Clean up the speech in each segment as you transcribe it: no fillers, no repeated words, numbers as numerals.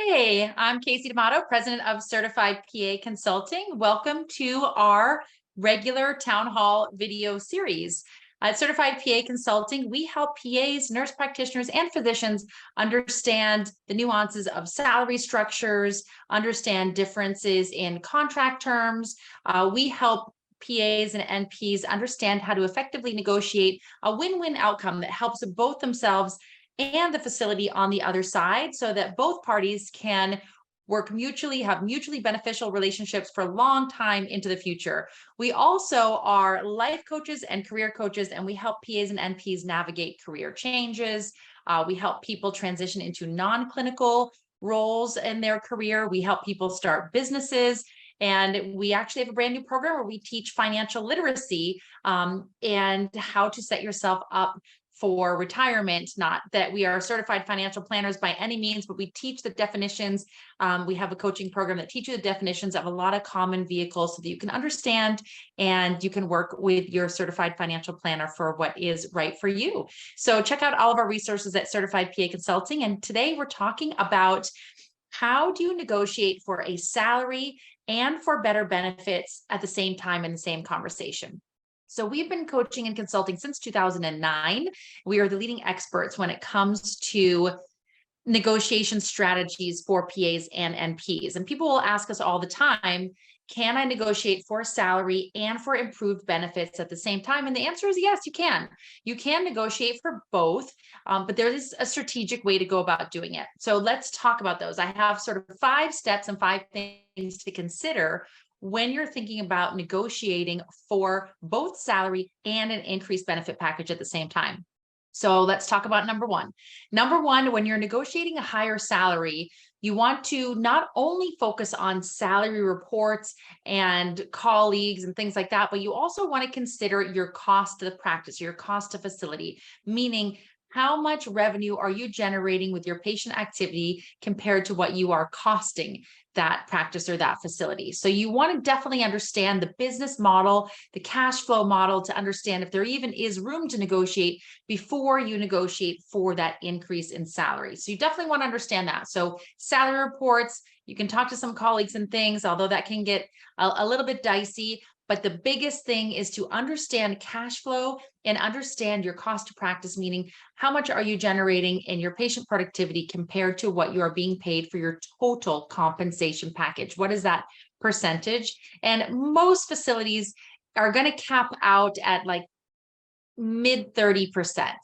Hey, I'm Casey D'Amato, president of Certified PA Consulting. Welcome to our regular town hall video series. At Certified PA Consulting, we help PAs, nurse practitioners, and physicians understand the nuances of salary structures, understand differences in contract terms. We help PAs and NPs understand how to effectively negotiate a win-win outcome that helps both themselves and the facility on the other side so that both parties can work mutually, have mutually beneficial relationships for a long time into the future. We also are life coaches and career coaches, and we help PAs and NPs navigate career changes. We help people transition into non-clinical roles in their career. We help people start businesses. And we actually have a brand new program where we teach financial literacy and how to set yourself up for retirement. Not that we are certified financial planners by any means, but we teach the definitions. We have a coaching program that teaches the definitions of a lot of common vehicles so that you can understand and you can work with your certified financial planner for what is right for you. So check out all of our resources at Certified PA Consulting. And today we're talking about how do you negotiate for a salary and for better benefits at the same time in the same conversation. So we've been coaching and consulting since 2009. We are the leading experts when it comes to negotiation strategies for PAs and NPs. And people will ask us all the time, can I negotiate for a salary and for improved benefits at the same time? And the answer is yes, you can. You can negotiate for both, but there is a strategic way to go about doing it. So let's talk about those. I have sort of 5 steps and 5 things to consider when you're thinking about negotiating for both salary and an increased benefit package at the same time. So let's talk about number one. Number one, when you're negotiating a higher salary, you want to not only focus on salary reports and colleagues and things like that, but you also want to consider your cost to the practice, your cost to facility, meaning how much revenue are you generating with your patient activity compared to what you are costing that practice or that facility. So you want to definitely understand the business model, the cash flow model, to understand if there even is room to negotiate before you negotiate for that increase in salary. So you definitely want to understand that. So salary reports, you can talk to some colleagues and things, although that can get a little bit dicey. But the biggest thing is to understand cash flow and understand your cost to practice, meaning how much are you generating in your patient productivity compared to what you are being paid for your total compensation package. What is that percentage? And most facilities are going to cap out at like mid 30%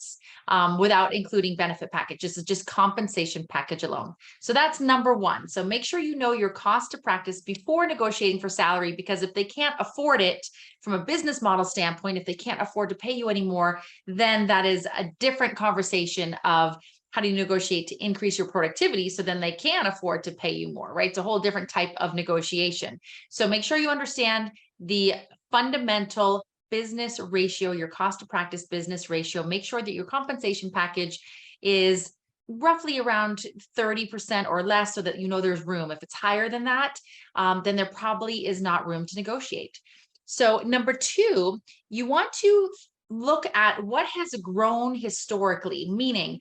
without including benefit package. This is just compensation package alone. So that's number one. So make sure you know your cost to practice before negotiating for salary, because if they can't afford it from a business model standpoint, if they can't afford to pay you anymore, then that is a different conversation of how do you negotiate to increase your productivity so then they can afford to pay you more, right? It's a whole different type of negotiation. So make sure you understand the fundamental business ratio, your cost to practice business ratio. Make sure that your compensation package is roughly around 30% or less so that you know there's room. If it's higher than that, then there probably is not room to negotiate. So number two, you want to look at what has grown historically, meaning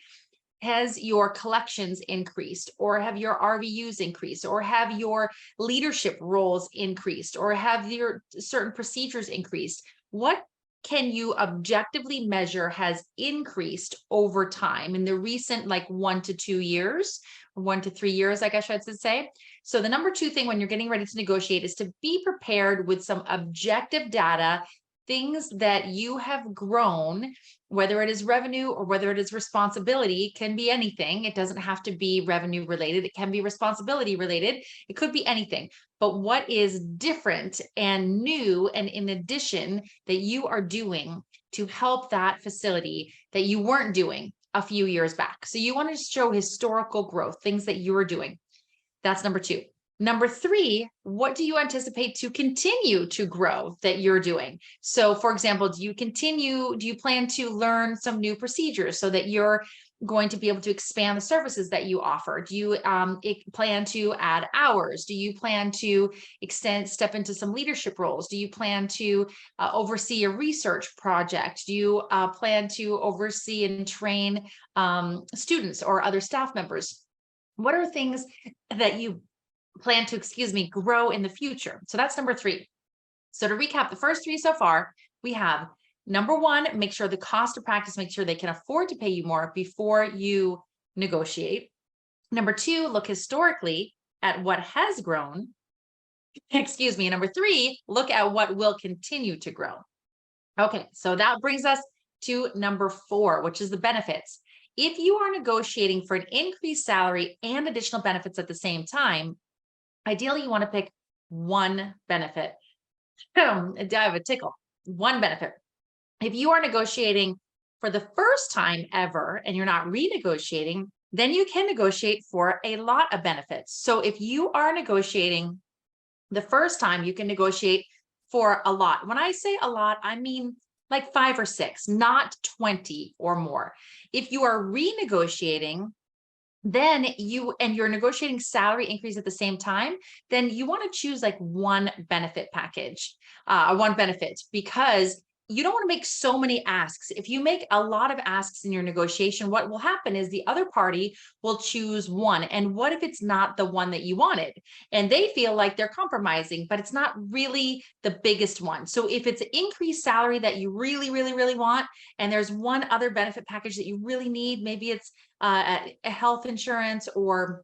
has your collections increased, or have your RVUs increased, or have your leadership roles increased, or have your certain procedures increased? What can you objectively measure has increased over time in the recent like 1 to 2 years, or 1 to 3 years, I guess I should say. So the number two thing when you're getting ready to negotiate is to be prepared with some objective data, things that you have grown, whether it is revenue or whether it is responsibility. Can be anything. It doesn't have to be revenue related. It can be responsibility related. It could be anything. But what is different and new and in addition that you are doing to help that facility that you weren't doing a few years back? So you want to show historical growth, things that you are doing. That's number two. Number three, what do you anticipate to continue to grow that you're doing? So for example, do you plan to learn some new procedures so that you're going to be able to expand the services that you offer? Do you plan to add hours? Do you plan to step into some leadership roles? Do you plan to oversee a research project? Do you plan to oversee and train students or other staff members? What are things that you plan to, grow in the future? So that's number 3. So to recap the first 3 so far, we have number 1, make sure the cost of practice, make sure they can afford to pay you more before you negotiate. Number 2, look historically at what has grown. And number 3, look at what will continue to grow. Okay, so that brings us to number 4, which is the benefits. If you are negotiating for an increased salary and additional benefits at the same time, ideally you want to pick one benefit. I have a tickle. One benefit. If you are negotiating for the first time ever and you're not renegotiating, then you can negotiate for a lot of benefits. So if you are negotiating the first time, you can negotiate for a lot. When I say a lot, I mean like 5 or 6, not 20 or more. If you are renegotiating, then you're negotiating salary increase at the same time, then you want to choose like one benefit package, one benefit, because you don't want to make so many asks. If you make a lot of asks in your negotiation, what will happen is the other party will choose one. And what if it's not the one that you wanted? And they feel like they're compromising, but it's not really the biggest one. So if it's an increased salary that you really, really, really want, and there's one other benefit package that you really need, maybe it's a health insurance, or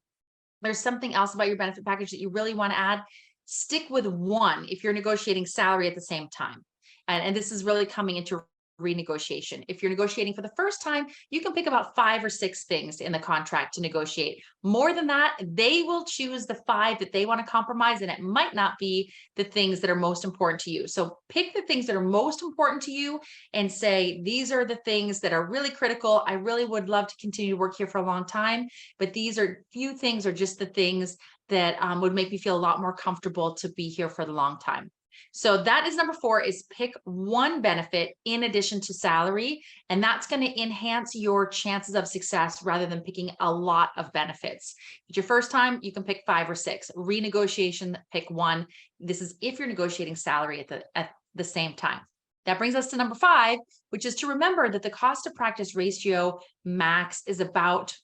there's something else about your benefit package that you really want to add, stick with one if you're negotiating salary at the same time. And this is really coming into renegotiation. If you're negotiating for the first time, you can pick about 5 or 6 things in the contract to negotiate. More than that, they will choose the 5 that they want to compromise, and it might not be the things that are most important to you. So pick the things that are most important to you and say, these are the things that are really critical. I really would love to continue to work here for a long time, but these are few things are just the things that would make me feel a lot more comfortable to be here for the long time. So that is number 4, is pick one benefit in addition to salary, and that's going to enhance your chances of success rather than picking a lot of benefits. It's your first time, you can pick 5 or 6. Renegotiation, pick one. This is if you're negotiating salary at the same time. That brings us to number 5, which is to remember that the cost to practice ratio max is about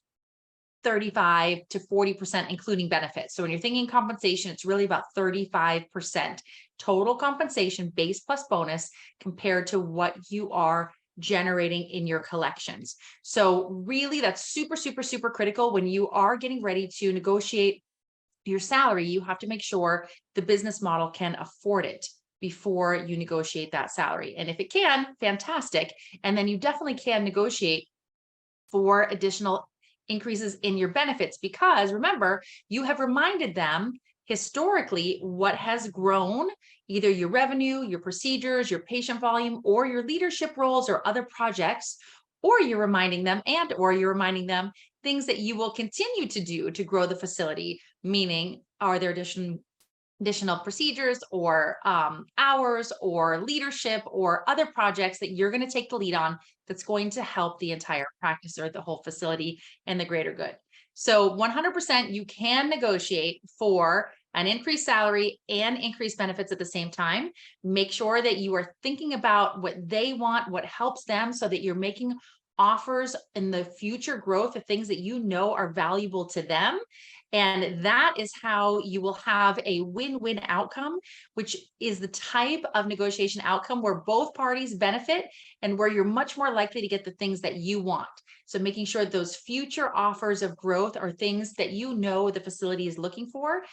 35 to 40%, including benefits. So when you're thinking compensation, it's really about 35% total compensation, base plus bonus, compared to what you are generating in your collections. So really, that's super, super, super critical. When you are getting ready to negotiate your salary, you have to make sure the business model can afford it before you negotiate that salary. And if it can, fantastic. And then you definitely can negotiate for additional increases in your benefits, because remember, you have reminded them historically what has grown, either your revenue, your procedures, your patient volume, or your leadership roles or other projects, or you're reminding them things that you will continue to do to grow the facility, meaning are there additional procedures or hours or leadership or other projects that you're going to take the lead on that's going to help the entire practice or the whole facility and the greater good. So 100% you can negotiate for an increased salary and increased benefits at the same time. Make sure that you are thinking about what they want, what helps them, so that you're making offers in the future growth of things that you know are valuable to them. And that is how you will have a win-win outcome, which is the type of negotiation outcome where both parties benefit and where you're much more likely to get the things that you want. So making sure those future offers of growth are things that you know the facility is looking for.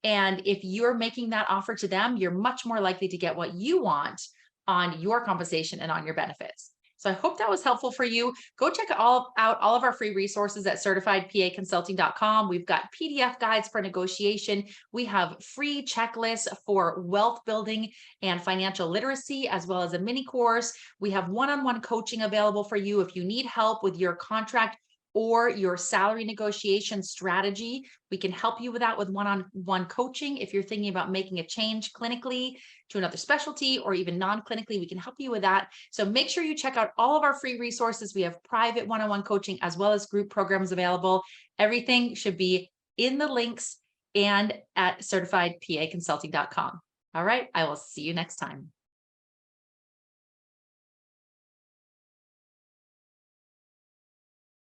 And if you're making that offer to them, you're much more likely to get what you want on your compensation and on your benefits. So I hope that was helpful for you. Go check out all of our free resources at certifiedpaconsulting.com. We've got PDF guides for negotiation. We have free checklists for wealth building and financial literacy, as well as a mini course. We have one-on-one coaching available for you if you need help with your contract or your salary negotiation strategy. We can help you with that with one-on-one coaching. If you're thinking about making a change clinically to another specialty or even non-clinically, we can help you with that. So make sure you check out all of our free resources. We have private one-on-one coaching as well as group programs available. Everything should be in the links and at certifiedpaconsulting.com. All right, I will see you next time.